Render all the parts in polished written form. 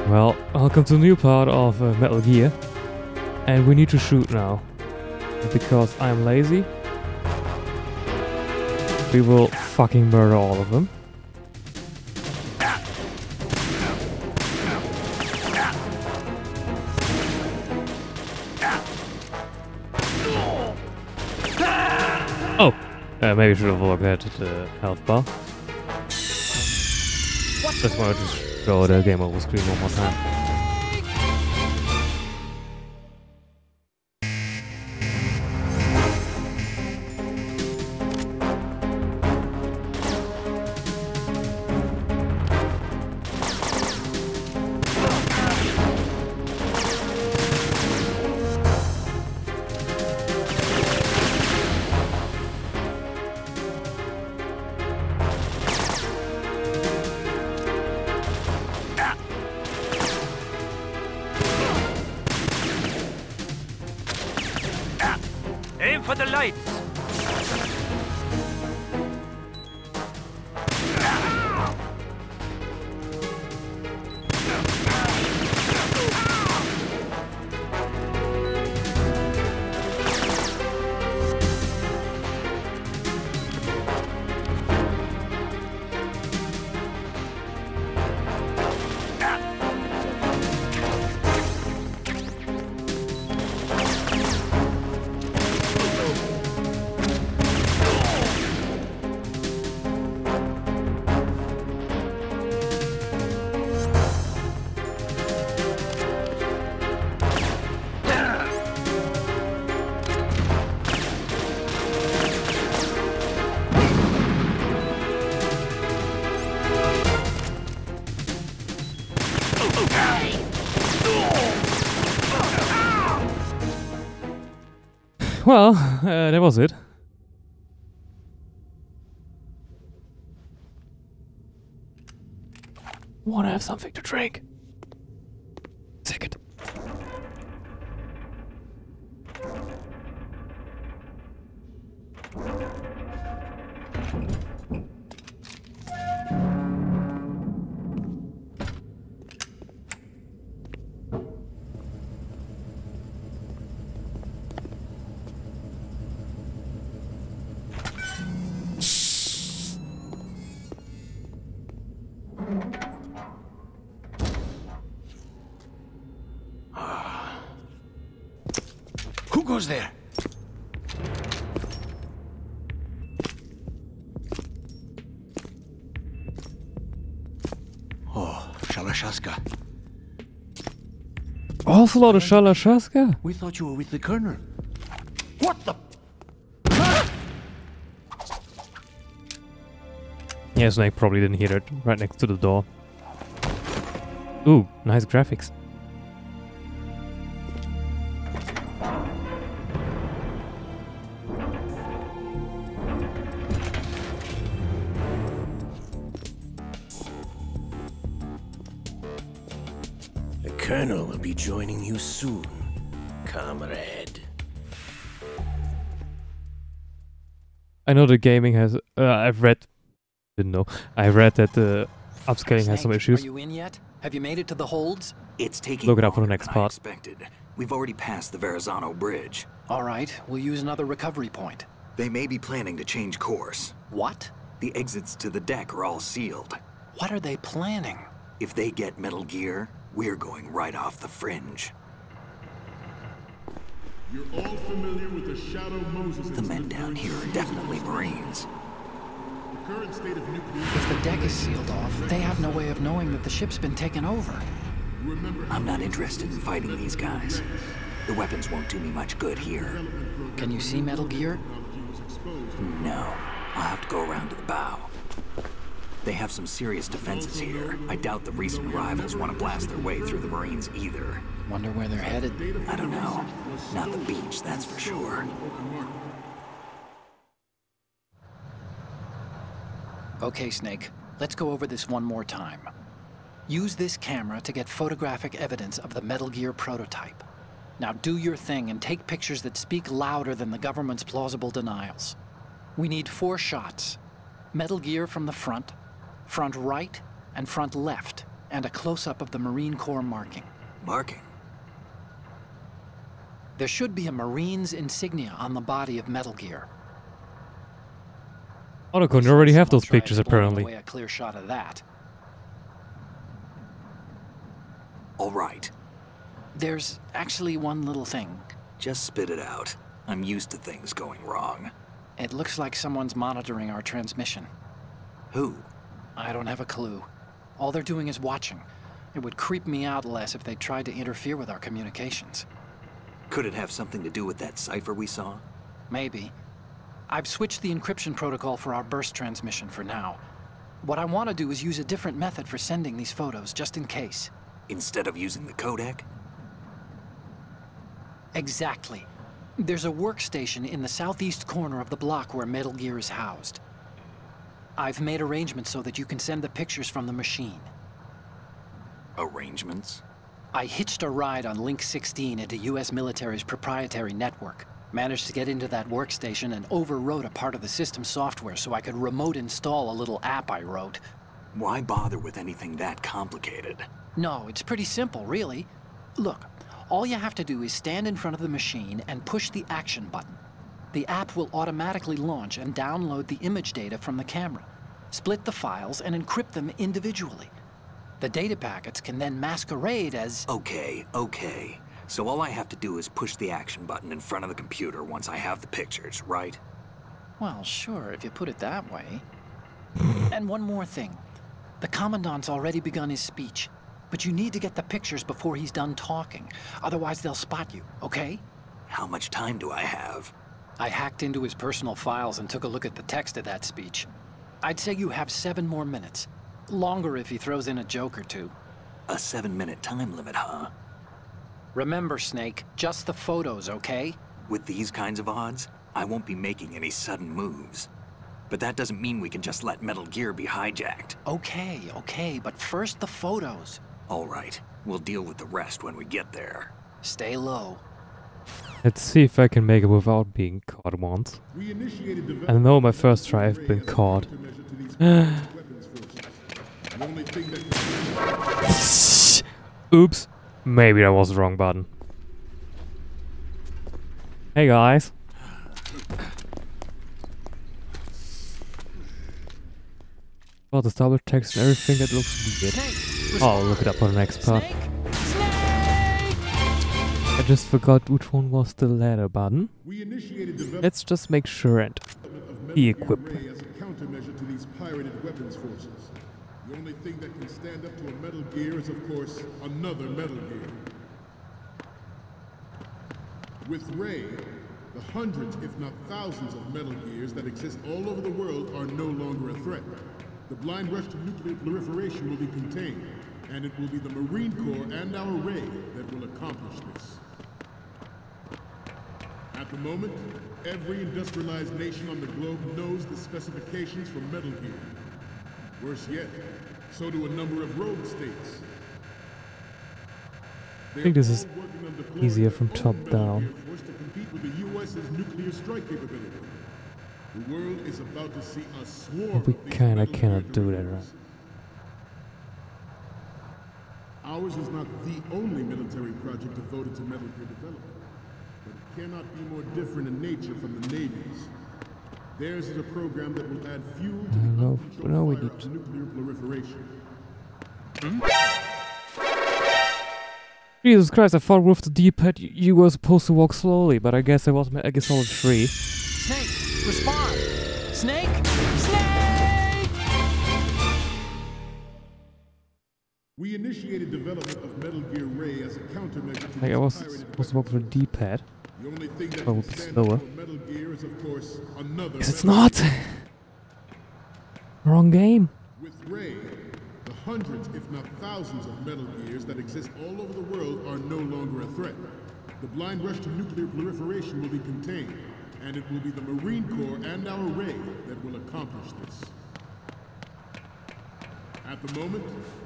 Well, welcome to a new part of Metal Gear. And we need to shoot now. Because I'm lazy, we will fucking murder all of them. Oh! Maybe I should have looked at the health bar. Just want to just show the game over screen one more time. Aim for the lights! Well, that was it. Wanna have something to drink? Take it. Who goes there? Oh, Shalashaska. Also, lot of Shalashaska. We thought you were with the Colonel. What the? Yeah, Snake probably didn't hear it. Right next to the door. Ooh, nice graphics. The Colonel will be joining you soon, comrade. I know the gaming has... I've read... Didn't know. I read that the upscaling has some issues. Are you in yet? Have you made it to the holds? It's taking Look it up for the longer next than I part. expected. We've already passed the Verrazano Bridge. All right, we'll use another recovery point. They may be planning to change course. What? The exits to the deck are all sealed. What are they planning? If they get Metal Gear, we're going right off the fringe. You're all familiar with the Shadow Moses The men down here are definitely Marines. The current state of nuclear... If the deck is sealed off, they have no way of knowing that the ship's been taken over. I'm not interested in fighting these guys. The weapons won't do me much good here. Can you see Metal Gear? No. I'll have to go around to the bow. They have some serious defenses here. I doubt the recent arrivals want to blast their way through the Marines either. Wonder where they're headed. I don't know. Not the beach, that's for sure. Okay, Snake. Let's go over this one more time. Use this camera to get photographic evidence of the Metal Gear prototype. Now do your thing and take pictures that speak louder than the government's plausible denials. We need 4 shots. Metal Gear from the front, front right, and front left, and a close-up of the Marine Corps marking. Marking? There should be a Marine's insignia on the body of Metal Gear. Otacon, you already have those pictures Someone tried blowing apparently. away a clear shot of that. All right. There's actually one little thing. Just spit it out. I'm used to things going wrong. It looks like someone's monitoring our transmission. Who? I don't have a clue. All they're doing is watching. It would creep me out less if they tried to interfere with our communications. Could it have something to do with that cipher we saw? Maybe. I've switched the encryption protocol for our burst transmission for now. What I want to do is use a different method for sending these photos, just in case. Instead of using the codec? Exactly. There's a workstation in the southeast corner of the block where Metal Gear is housed. I've made arrangements so that you can send the pictures from the machine. Arrangements? I hitched a ride on Link 16 into US military's proprietary network. Managed to get into that workstation and overwrote a part of the system software so I could remote install a little app I wrote. Why bother with anything that complicated? No, it's pretty simple, really. Look, all you have to do is stand in front of the machine and push the action button. The app will automatically launch and download the image data from the camera, split the files, and encrypt them individually. The data packets can then masquerade as... Okay. So all I have to do is push the action button in front of the computer once I have the pictures, right? Well, sure, if you put it that way. And one more thing. The Commandant's already begun his speech, but you need to get the pictures before he's done talking. Otherwise, they'll spot you, okay? How much time do I have? I hacked into his personal files and took a look at the text of that speech. I'd say you have 7 more minutes. Longer if he throws in a joke or two. A 7-minute time limit, huh? Remember, Snake, just the photos, okay? With these kinds of odds, I won't be making any sudden moves. But that doesn't mean we can just let Metal Gear be hijacked. Okay, but first the photos. All right, we'll deal with the rest when we get there. Stay low. Let's see if I can make it without being caught once. We initiated I know my first try I've been caught. Oops. Maybe that was the wrong button. Hey guys. Well, the double text and everything, that looks weird. I'll look it up on the next part. I just forgot which one was the ladder button. Let's just make sure and de-equip. As a countermeasure to these pirated weapons forces. The only thing that can stand up to a Metal Gear is, of course, another Metal Gear. With Ray, the hundreds, if not thousands, of Metal Gears that exist all over the world are no longer a threat. The blind rush to nuclear proliferation will be contained, and it will be the Marine Corps and our Ray that will accomplish this. At the moment, every industrialized nation on the globe knows the specifications for Metal Gear. Worse yet, so do a number of rogue states. I think this is easier from top down. To compete with the US's nuclear strike capability. The world is about to see a swarm. But we kinda cannot do that, right? Ours is not the only military project devoted to Metal Gear development, but it cannot be more different in nature from the Navy's. Theirs is a program that will add fuel to the uncontrolled fire of nuclear proliferation. Jesus Christ, I thought with the D-pad you were supposed to walk slowly, but I guess I was free. Snake, respond! Snake! Snake! We initiated development of Metal Gear Ray as a countermeasure to Like I was supposed to walk with the D-pad. The only thing that I will can be stand slower. up to a Metal Gear is, of course, another. Yes, it's Metal not! Gear. Wrong game. With Ray, the hundreds, if not thousands, of Metal Gears that exist all over the world are no longer a threat. The blind rush to nuclear proliferation will be contained, and it will be the Marine Corps and our Ray that will accomplish this. At the moment,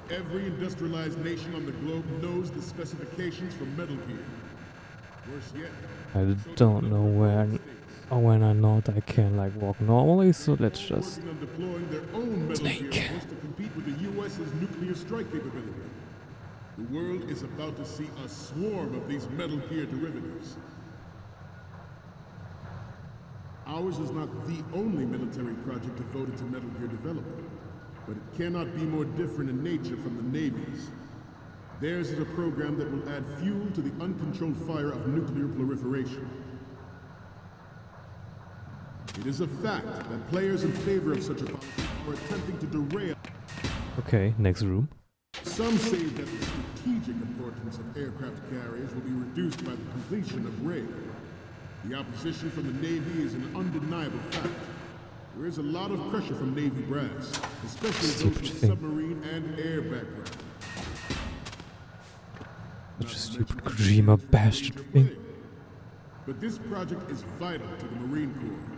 every industrialized nation on the globe knows the specifications for Metal Gear. Worse yet, I don't know where Oh, when I not, I can like walk normally, so let's just Working on deploying their own Metal Snake. Gear force to compete with the U.S.'s nuclear strike capability. The world is about to see a swarm of these Metal Gear derivatives. Ours is not the only military project devoted to Metal Gear development, but it cannot be more different in nature from the Navy's. Theirs is a program that will add fuel to the uncontrolled fire of nuclear proliferation. It is a fact that players in favor of such a policy are attempting to derail. okay. Next room. Some say that the strategic importance of aircraft carriers will be reduced by the completion of Ray. The opposition from the Navy is an undeniable fact. There is a lot of pressure from Navy brass, especially those with submarine and air background. Such a stupid Kojima bastard thing. But this project is vital to the Marine Corps.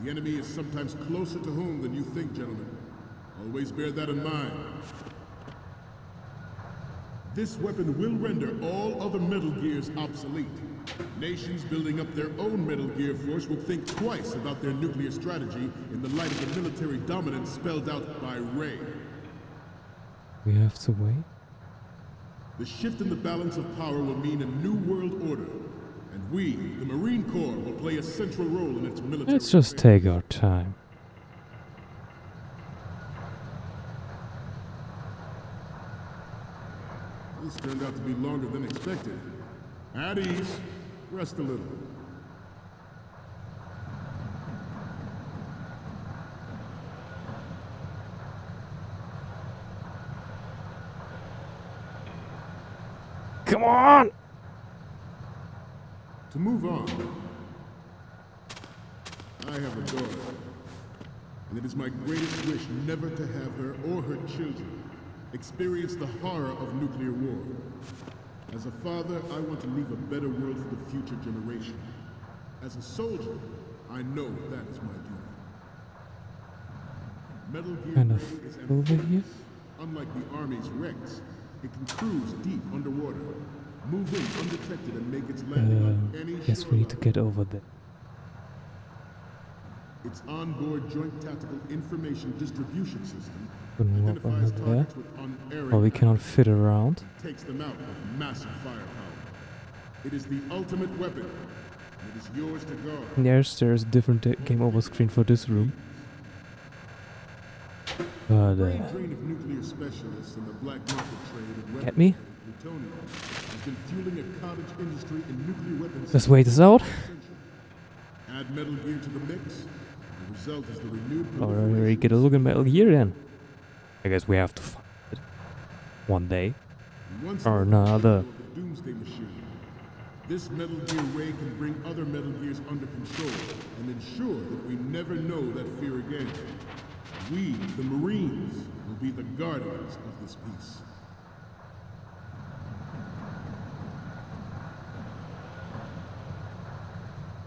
The enemy is sometimes closer to home than you think, gentlemen. Always bear that in mind. This weapon will render all other Metal Gears obsolete. Nations building up their own Metal Gear force will think twice about their nuclear strategy in the light of the military dominance spelled out by Ray. We have to wait. The shift in the balance of power will mean a new world order, and we, the Marine Corps, will play a central role in its military. Let's just take our time. This turned out to be longer than expected. At ease. Rest a little. Come on! To move on, I have a daughter, and it is my greatest wish never to have her or her children experience the horror of nuclear war. As a father, I want to leave a better world for the future generation. As a soldier, I know that is my duty. Metal Gear Kind Ray of is over here. amphibious. Unlike the Army's Rex, it can cruise deep underwater, move in undetected and make its landing on any Guess we need to shoreline. get over there. Its onboard Joint Tactical Information Distribution System Couldn't walk identifies over there. targets with unerring Well, we cannot fit around. and takes them out with massive firepower. It is the ultimate weapon, and it is yours to guard. Yes, there's a different game over screen for this room. But, Brain drain of nuclear specialists in the black market trade of get me? weapons and plutonium has been fueling a cottage industry in nuclear weapons. Let's wait this out. Add Metal Gear to the mix, the result is the renewed Already get a look at Metal Gear then. I guess we have to find it one day Once or the another. of the Doomsday Machine, this Metal Gear Ray can bring other Metal Gears under control and ensure that we never know that fear again. We, the Marines, will be the guardians of this peace.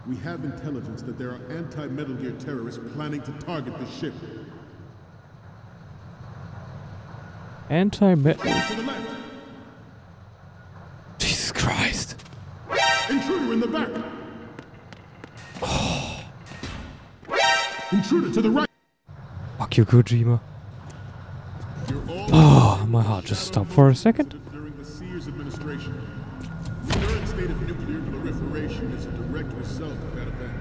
We have intelligence that there are anti-Metal Gear terrorists planning to target the ship. Anti-metal. To the left! Jesus Christ. Intruder in the back! Intruder to the right! Fuck you, Kojima. You're all Oh, my heart just stopped for a second. during the Sears administration. The current state of nuclear proliferation is a direct result of that event.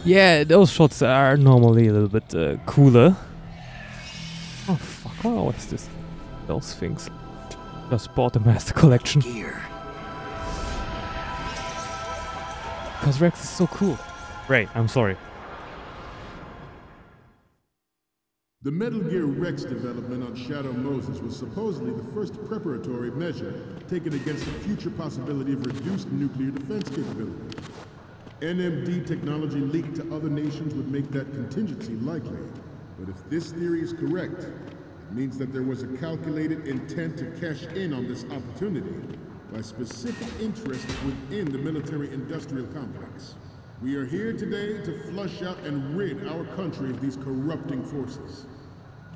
Yeah, those shots are normally a little bit cooler. Oh fuck, what always this? Those things. Just bought the Master Collection. Gear. Because Rex is so cool. Right, I'm sorry. The Metal Gear Rex development on Shadow Moses was supposedly the first preparatory measure taken against the future possibility of reduced nuclear defense capability. NMD technology leaked to other nations would make that contingency likely. But if this theory is correct, it means that there was a calculated intent to cash in on this opportunity by specific interests within the military-industrial complex. We are here today to flush out and rid our country of these corrupting forces.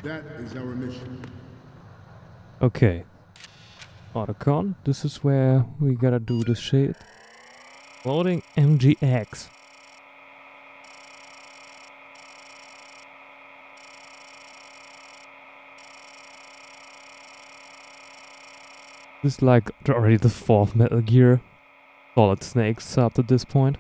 That is our mission. Okay. Otacon, this is where we gotta do this shit. Loading MGX. This is like already the 4th Metal Gear Solid Snakes up to this point.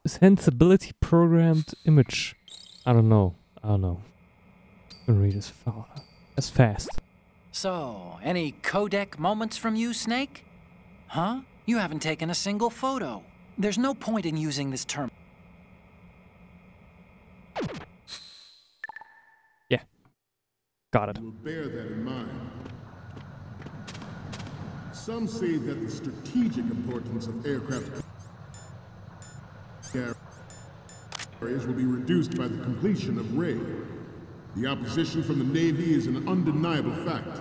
Sensibility programmed image. I don't know. Can read as fast. So, any codec moments from you, Snake? Huh? You haven't taken a single photo. There's no point in using this term. Yeah. Got it. We'll bear that in mind. Some say that the strategic importance of aircraft carriers will be reduced by the completion of Ray. The opposition from the Navy is an undeniable fact.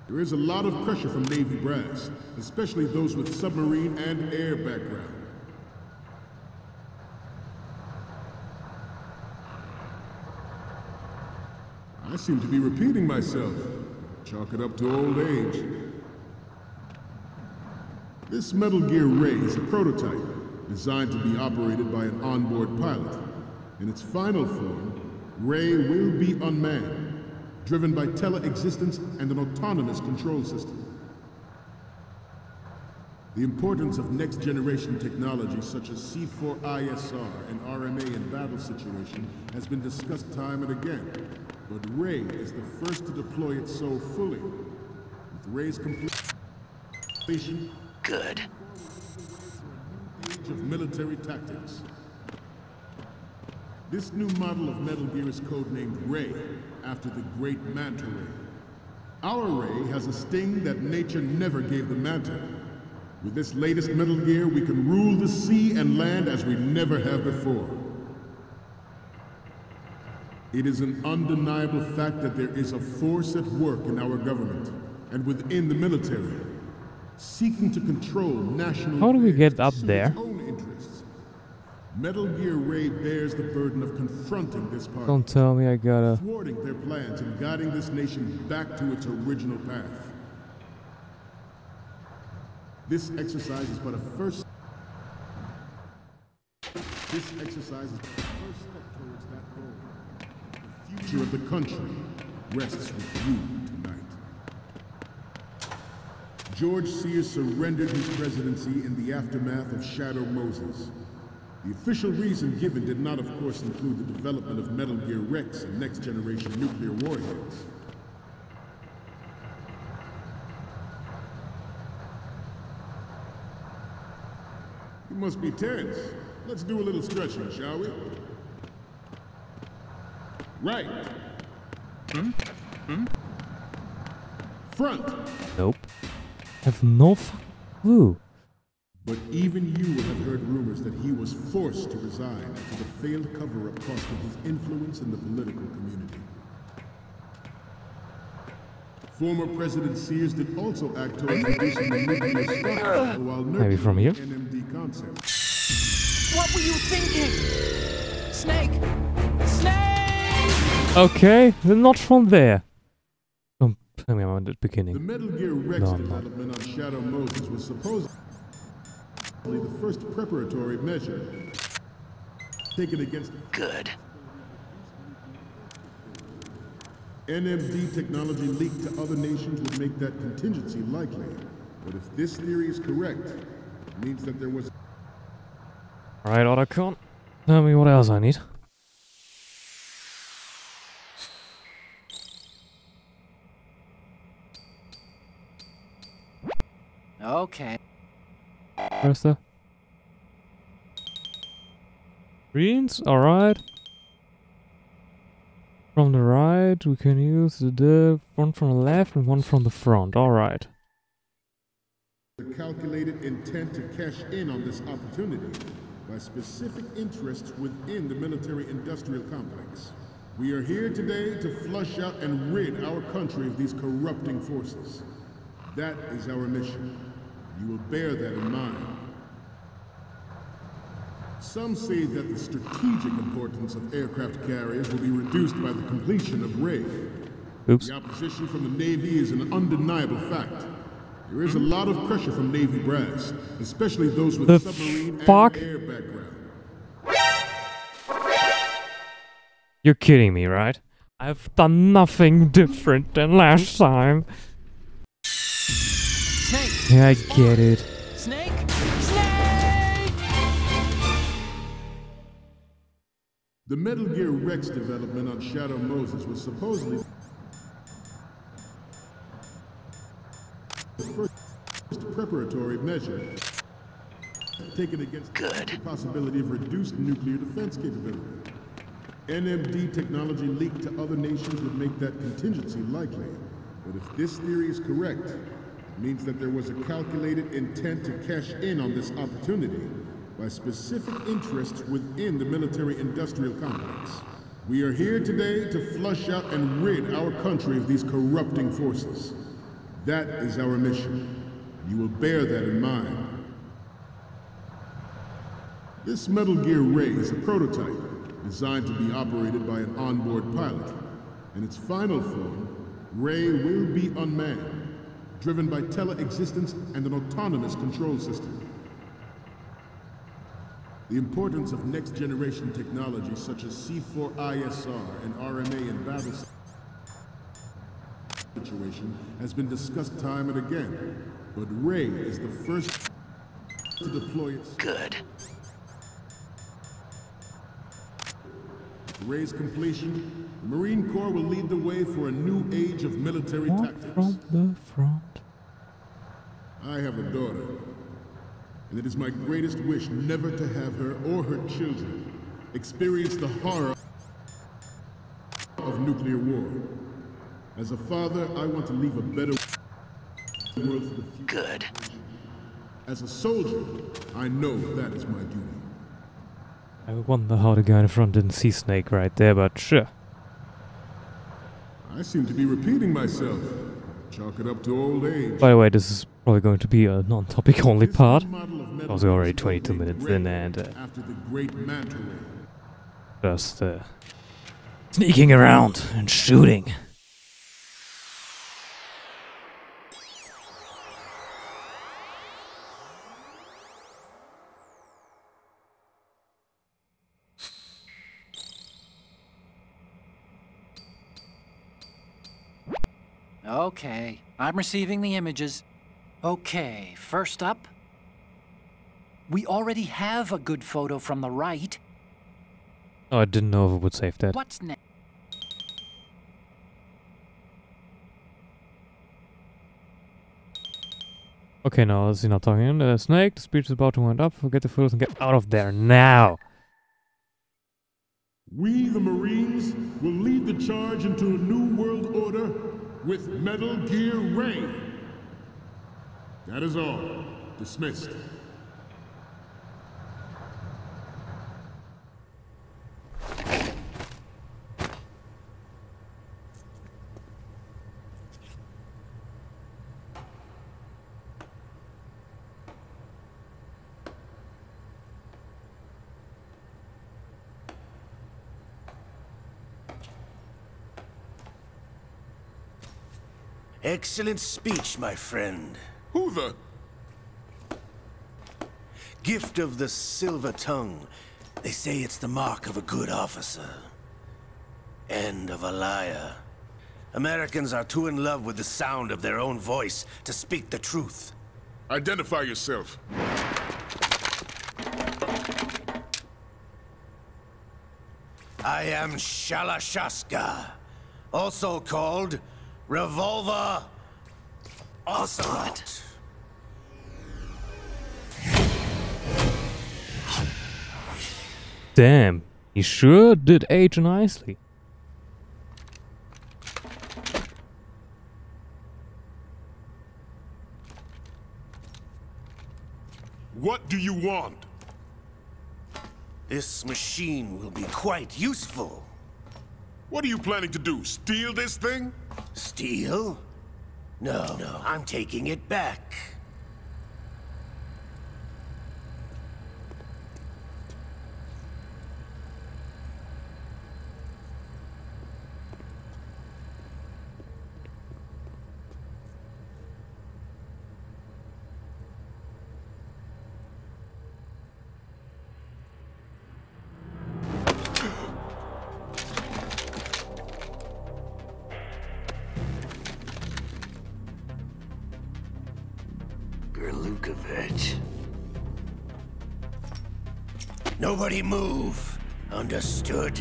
There is a lot of pressure from Navy brass, especially those with submarine and air background. I seem to be repeating myself. Chalk it up to old age. This Metal Gear Ray is a prototype, designed to be operated by an onboard pilot. In its final form, Ray will be unmanned, driven by teleexistence and an autonomous control system. The importance of next-generation technology such as C4ISR and RMA in battle situation has been discussed time and again, but Ray is the first to deploy it so fully. With Ray's completion, Good. age of military tactics. This new model of Metal Gear is codenamed Ray, after the great Manta Ray. Our Ray has a sting that nature never gave the Manta. With this latest Metal Gear, we can rule the sea and land as we never have before. It is an undeniable fact that there is a force at work in our government, and within the military, seeking to control national How do we affairs get up to suit there? its own interests. Metal Gear Ray bears the burden of confronting this party, Don't tell me I gotta... thwarting their plans and guiding this nation back to its original path. This exercise is but a first... This exercise is but the first step towards that goal. The future of the country rests with you tonight. George Sears surrendered his presidency in the aftermath of Shadow Moses. The official reason given did not, of course, include the development of Metal Gear Rex and next-generation nuclear warheads. You must be tense. Let's do a little stretching, shall we? Right. Front. Nope. Have no clue. But even you will have heard rumors that he was forced to resign after the failed cover-up cost him his influence in the political community. Former President Sears did also act towards reducing the nuclear stockpile while Maybe from here? nurturing the NMD concept. What were you thinking? Snake! Snake! Okay, not from there. Don't tell me I'm at the The beginning. Metal Gear Rex No, I'm not. development on Shadow Moses was supposedly the first preparatory measure taken against Good. NMD technology leaked to other nations would make that contingency likely. But if this theory is correct, it means that there was... Alright, Otacon. Tell me what else I need. Okay. Where's the... Greens? Alright. From the right, we can use the one from the left and one from the front. Alright. The calculated intent to cash in on this opportunity by specific interests within the military-industrial complex. We are here today to flush out and rid our country of these corrupting forces. That is our mission. You will bear that in mind. Some say that the strategic importance of aircraft carriers will be reduced by the completion of Ray. Oops. The opposition from the Navy is an undeniable fact. There is a lot of pressure from Navy brass, especially those with submarine and air background. You're kidding me, right? I've done nothing different than last time. Snake! Yeah, I get it. Snake! Snake! The Metal Gear Rex development on Shadow Moses was supposedly the first preparatory measure taken against the possibility of reduced nuclear defense capability. NMD technology leaked to other nations would make that contingency likely. But if this theory is correct, it means that there was a calculated intent to cash in on this opportunity by specific interests within the military-industrial complex. We are here today to flush out and rid our country of these corrupting forces. That is our mission. You will bear that in mind. This Metal Gear Ray is a prototype designed to be operated by an onboard pilot. In its final form, Ray will be unmanned, driven by teleexistence and an autonomous control system. The importance of next-generation technology such as C4ISR and RMA in battle situation has been discussed time and again, but Ray is the first to deploy its... Good. With Ray's completion, the Marine Corps will lead the way for a new age of military tactics. From the front. I have a daughter, and it is my greatest wish never to have her or her children experience the horror of nuclear war. As a father, I want to leave a better world for the future. Good. As a soldier, I know that is my duty. I wonder how the guy in front didn't see Snake right there, but sure. I seem to be repeating myself. Chalk it up to old age. By the way, this is probably going to be a non-topic only part. Because we're already 22 minutes in and after the great manta ray. just sneaking around and shooting. Okay, I'm receiving the images. Okay, first up. We already have a good photo from the right. Oh, I didn't know if it would save that. What's next? Okay, now is he not talking? Snake, the speech is about to wind up. Forget the photos and get out of there now. We, the Marines, will lead the charge into a new world order with Metal Gear Ray. That is all. Dismissed. Excellent speech, my friend. Who the? Gift of the silver tongue. They say it's the mark of a good officer. And of a liar. Americans are too in love with the sound of their own voice to speak the truth. Identify yourself. I am Shalashaska, also called Revolver Ocelot. Damn, he sure did age nicely. What do you want? This machine will be quite useful. What are you planning to do? Steal this thing? Steal? No, I'm taking it back. Nobody move. Understood?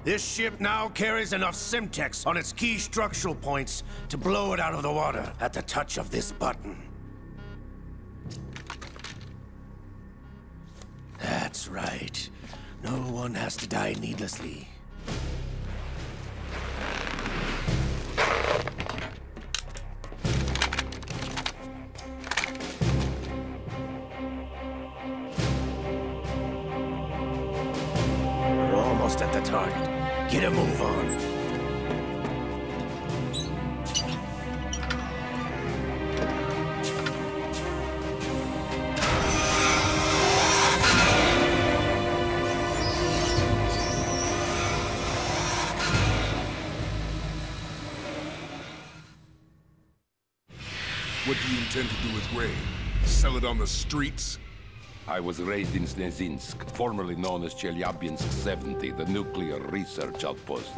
This ship now carries enough Simtex on its key structural points to blow it out of the water at the touch of this button. That's right. No one has to die needlessly. We're almost at the target. Get a move on. What do you intend to do with Ray? Sell it on the streets? I was raised in Snezinsk, formerly known as Chelyabinsk 70, the nuclear research outpost.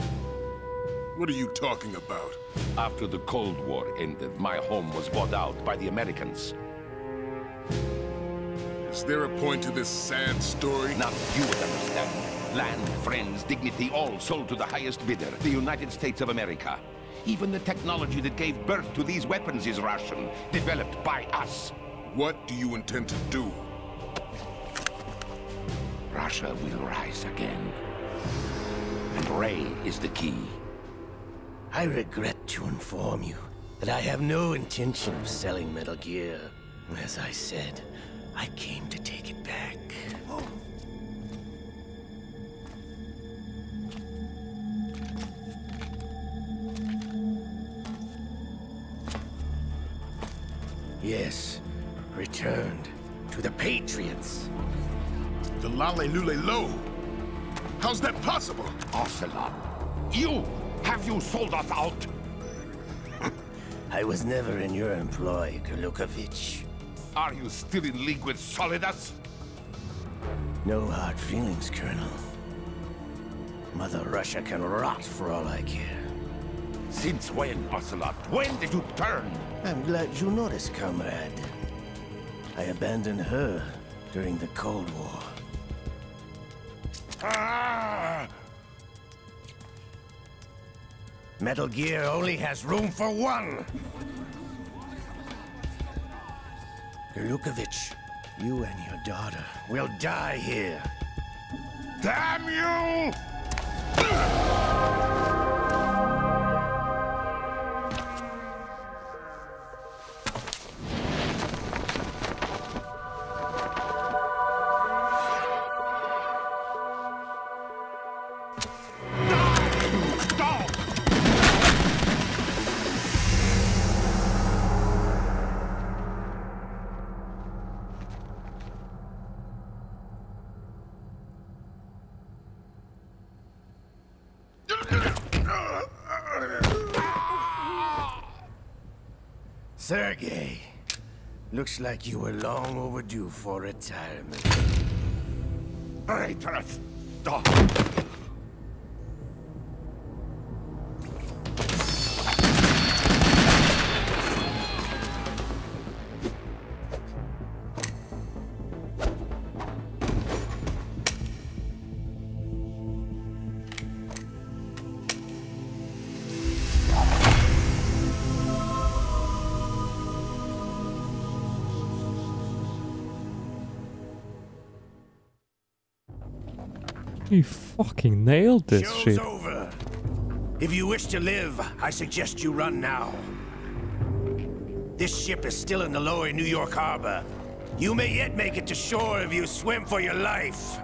What are you talking about? After the Cold War ended, my home was bought out by the Americans. Is there a point to this sad story? Not you would understand. Land, friends, dignity, all sold to the highest bidder, the United States of America. Even the technology that gave birth to these weapons is Russian, developed by us. What do you intend to do? Russia will rise again. And Ray is the key. I regret to inform you that I have no intention of selling Metal Gear. As I said, I came to take it back. Yes, returned to the Patriots. The Lale Lule Lo? How's that possible? Ocelot, have you sold us out? I was never in your employ, Gurlukovich. Are you still in league with Solidus? No hard feelings, Colonel. Mother Russia can rot for all I care. Since when, Ocelot? When did you turn? I'm glad you noticed, comrade. I abandoned her during the Cold War. Ah! Metal Gear only has room for one! Gurlukovich, you and your daughter will die here. Damn you! Sergei, looks like you were long overdue for retirement. Traitorous dog! He fucking nailed this Show's shit. over. If you wish to live, I suggest you run now. This ship is still in the lower New York harbor. You may yet make it to shore if you swim for your life.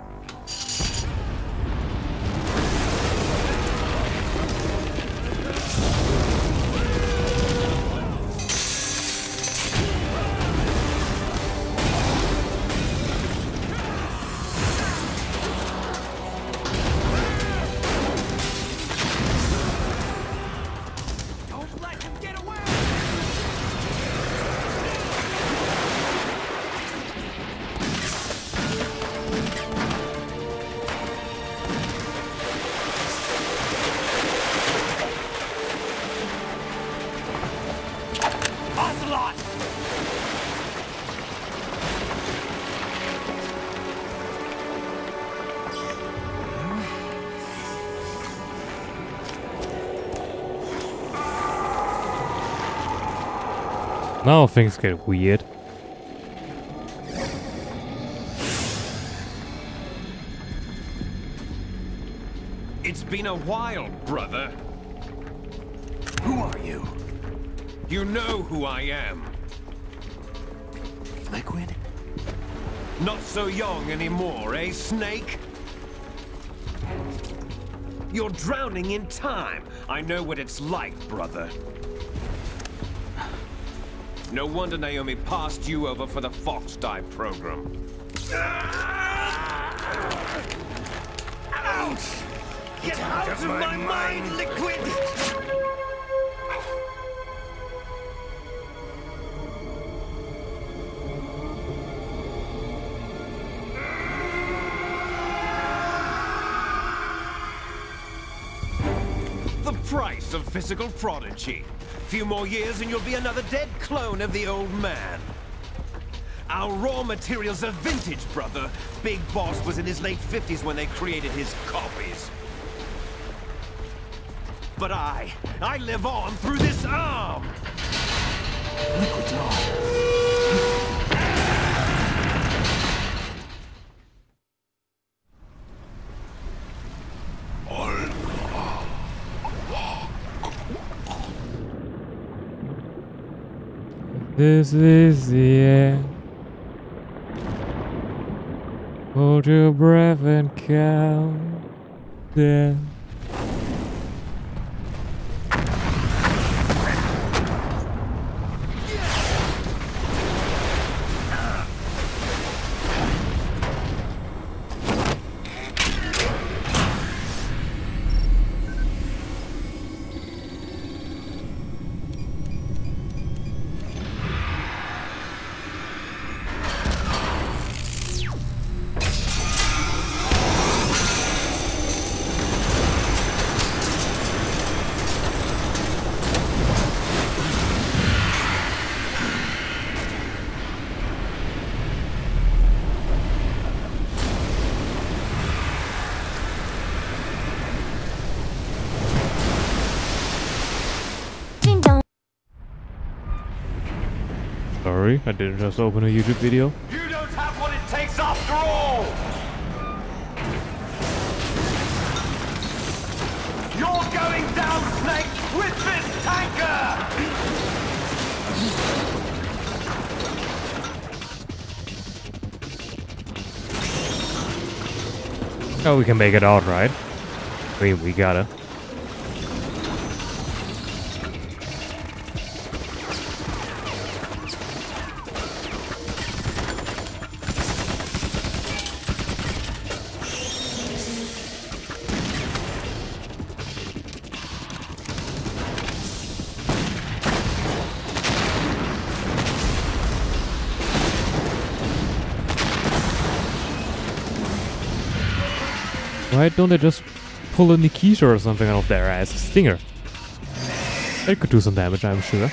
Now things get weird. It's been a while, brother. Who are you? You know who I am. Liquid? Not so young anymore, eh, Snake? You're drowning in time. I know what it's like, brother. No wonder Naomi passed you over for the Fox Dive program. Ouch! Get out of my mind, Liquid! The price of physical prodigy. Few more years and you'll be another dead clone of the old man. Our raw materials are vintage, brother. Big Boss was in his late 50s when they created his copies. But I live on through this arm! Liquid's on. This is the end. Hold your breath and count them. Sorry, I didn't just open a YouTube video. You don't have what it takes after all! You're going down, Snake, with this tanker! Oh, we can make it out, right? I mean, we gotta. Why don't they just pull a Nikita or something out of their ass? A stinger. It could do some damage, I'm sure.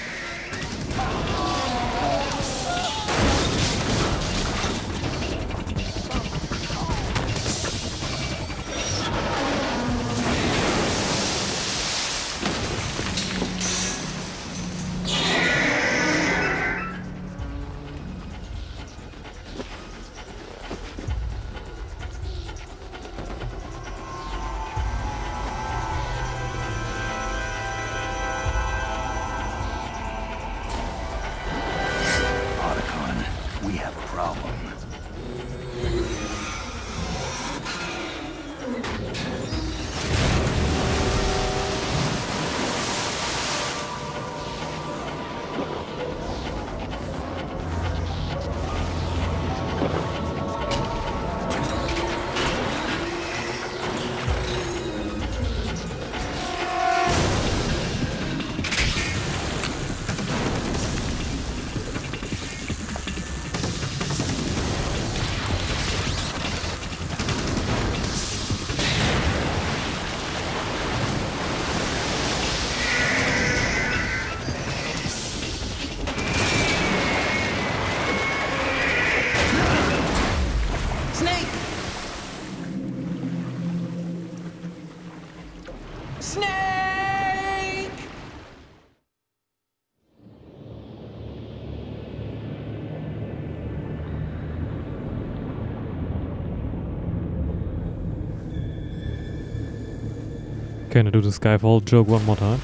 Can I do the Skyfall joke one more time?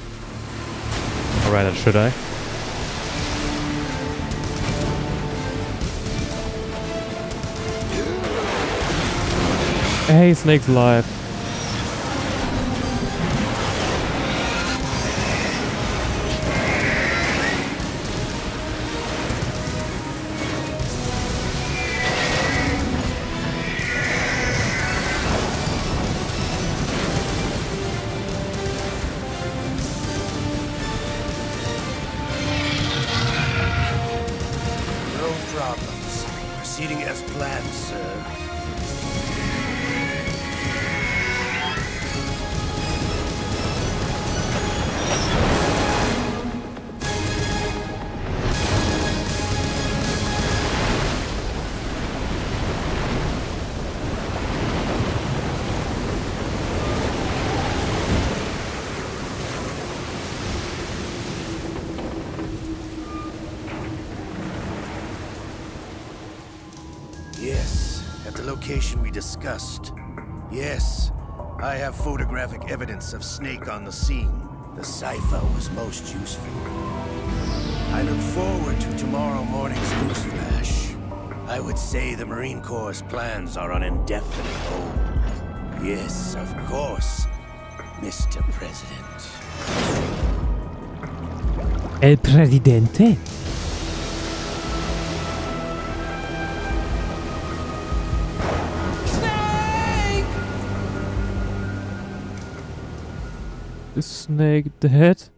Or rather, should I? Hey, Snake's alive. No problems. Proceeding as planned, sir. Yes, at the location we discussed. Yes, I have photographic evidence of Snake on the scene. The cipher was most useful. I look forward to tomorrow morning's news flash. I would say the Marine Corps' plans are on indefinite hold. Yes, of course, Mr. President. El Presidente? Is Snake dead?